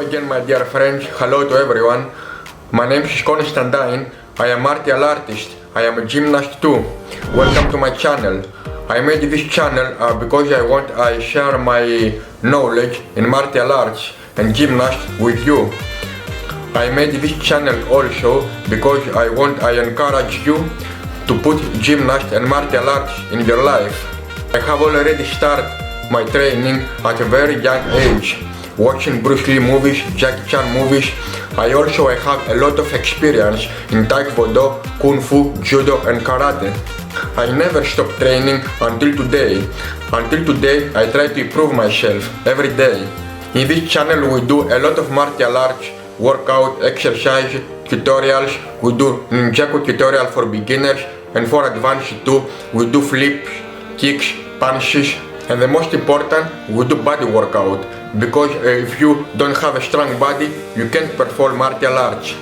again, my dear friends, hello to everyone. My name is Constantine, I am martial artist, I am a gymnast too. Welcome to my channel. I made this channel because I share my knowledge in martial arts and gymnastics with you. I made this channel also because I encourage you to put gymnastics and martial arts in your life. I have already started my training at a very young age, watching Bruce Lee movies, Jackie Chan movies. I have a lot of experience in Taekwondo, Kung Fu, Judo and Karate. I never stopped training until today. Until today I try to improve myself every day. In this channel we do a lot of martial arts, workout, exercise, tutorials. We do ninjaku tutorial for beginners and for advanced too. We do flips, kicks, punches, and the most important, we do body workout, because if you don't have a strong body, you can't perform martial arts.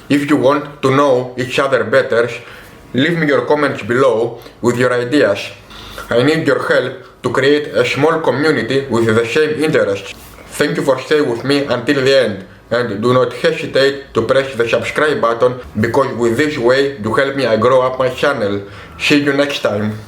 If you want to know each other better, leave me your comments below with your ideas. I need your help to create a small community with the same interests. Thank you for staying with me until the end, and do not hesitate to press the subscribe button, because with this way you help me grow up my channel. See you next time.